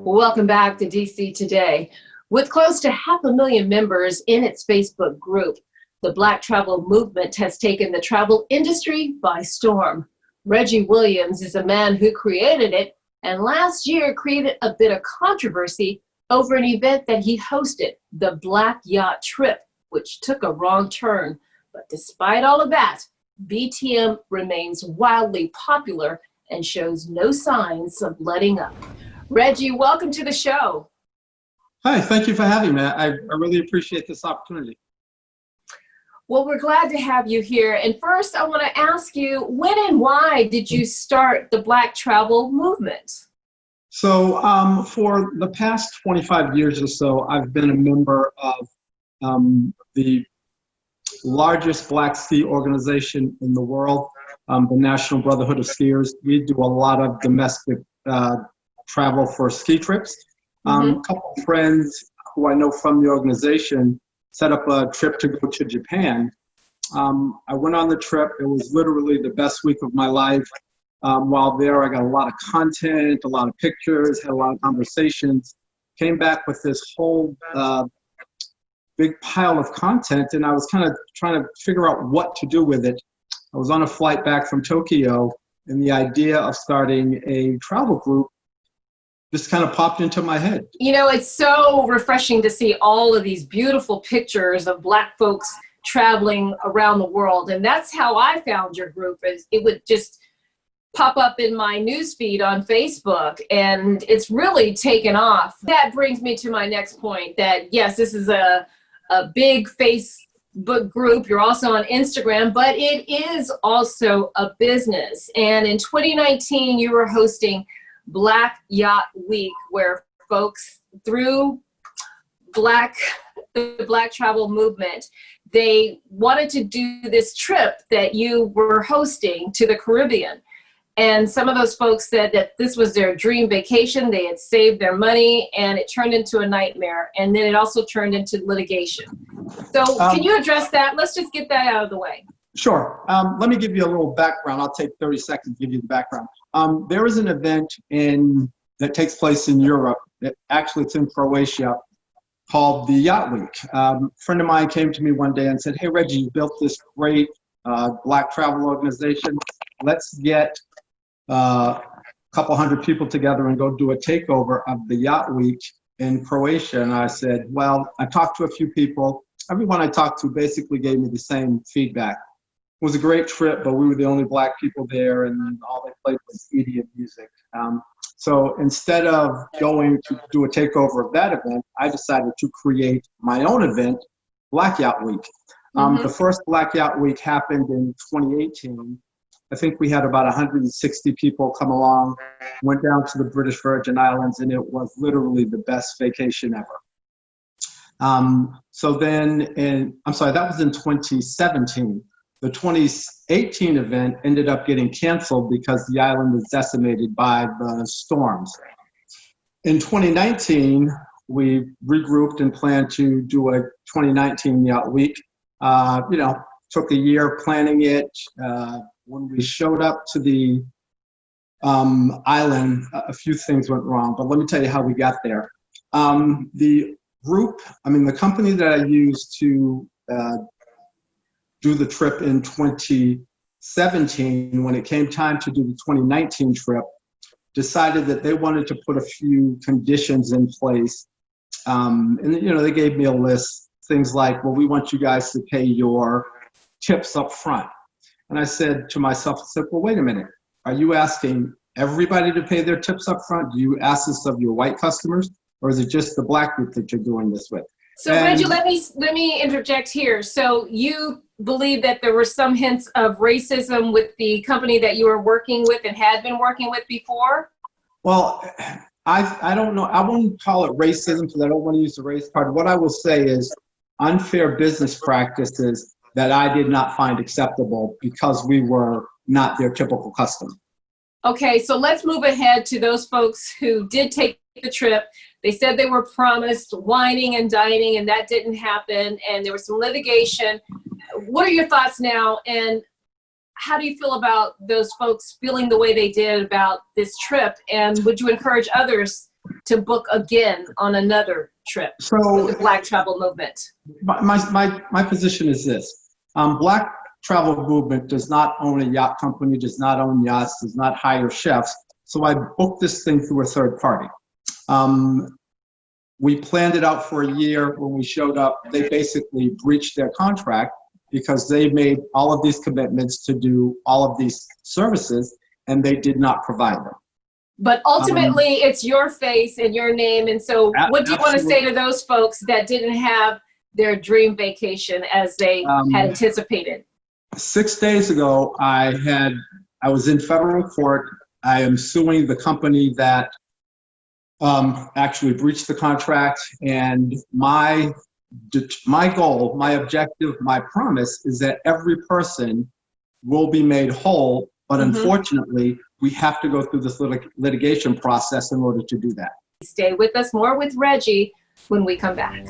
Welcome back to DC Today. With close to 500,000 members in its Facebook group, the Black travel movement has taken the travel industry by storm. Reggie Williams is a man who created it, and last year created a bit of controversy over an event that he hosted, the Black Yacht Trip, which took a wrong turn. But despite all of that, BTM remains wildly popular and shows no signs of letting up. Reggie, welcome to the show. Hi, thank you for having me. I really appreciate this opportunity. Well, we're glad to have you here. And first, I want to ask you, when and why did you start the Black travel movement? So for the past 25 years or so, I've been a member of the largest Black ski organization in the world, the National Brotherhood of Skiers. We do a lot of domestic travel for ski trips. A couple of friends who I know from the organization set up a trip to go to Japan. I went on the trip. It was literally the best week of my life. While there, I got a lot of content, a lot of pictures, had a lot of conversations, came back with this whole big pile of content, and I was kind of trying to figure out what to do with it. I was on a flight back from Tokyo, and the idea of starting a travel group just kind of popped into my head. You know, it's so refreshing to see all of these beautiful pictures of Black folks traveling around the world. And that's how I found your group. Is it would just pop up in my newsfeed on Facebook, and it's really taken off. That brings me to my next point, that yes, this is a big Facebook group. You're also on Instagram, but it is also a business. And in 2019, you were hosting Black Yacht Week, where folks through the Black travel movement, they wanted to do this trip that you were hosting to the Caribbean. And some of those folks said that this was their dream vacation. They had saved their money, and it turned into a nightmare. And then it also turned into litigation. So can you address that? Let's just get that out of the way. Sure. Let me give you a little background. I'll take 30 seconds to give you the background. There is an event that takes place in Europe. Actually, it's in Croatia, called the Yacht Week. A friend of mine came to me one day and said, "Hey, Reggie, you built this great Black travel organization. Let's get a couple hundred people together and go do a takeover of the Yacht Week in Croatia." And I said, well, I talked to a few people. Everyone I talked to basically gave me the same feedback. It was a great trip, but we were the only Black people there, and all they played was EDM music. So instead of going to do a takeover of that event, I decided to create my own event, Black Yacht Week. The first Black Yacht Week happened in 2018. I think we had about 160 people come along, went down to the British Virgin Islands, and it was literally the best vacation ever. So then, I'm sorry, that was in 2017. The 2018 event ended up getting canceled because the island was decimated by the storms. In 2019, we regrouped and planned to do a 2019 Yacht Week. Took a year planning it. When we showed up to the island, a few things went wrong, but let me tell you how we got there. The company that I used to do the trip in 2017, when it came time to do the 2019 trip, decided that they wanted to put a few conditions in place. They gave me a list, things like, well, we want you guys to pay your tips up front. And I said to myself, well, wait a minute. Are you asking everybody to pay their tips up front? Do you ask this of your white customers, or is it just the Black group that you're doing this with? So Reggie, let me interject here. So you believe that there were some hints of racism with the company that you were working with and had been working with before? Well, I don't know. I won't call it racism because I don't want to use the race card. What I will say is unfair business practices that I did not find acceptable because we were not their typical customer. Okay, so let's move ahead to those folks who did take the trip. They said they were promised wining and dining, and that didn't happen, and there was some litigation. What are your thoughts now, and how do you feel about those folks feeling the way they did about this trip, and would you encourage others to book again on another trip So with the Black Travel Movement? my position is this. Black Travel Movement does not own a yacht company, does not own yachts, does not hire chefs. So I booked this thing through a third party. We planned it out for a year. When we showed up, they basically breached their contract because they made all of these commitments to do all of these services, and they did not provide them. But ultimately, it's your face and your name. And so what do you want to say to those folks that didn't have their dream vacation as they had anticipated? 6 days ago, I was in federal court. I am suing the company that actually breached the contract, and my goal, my objective, my promise is that every person will be made whole, but unfortunately, we have to go through this litigation process in order to do that. Stay with us, more with Reggie when we come back.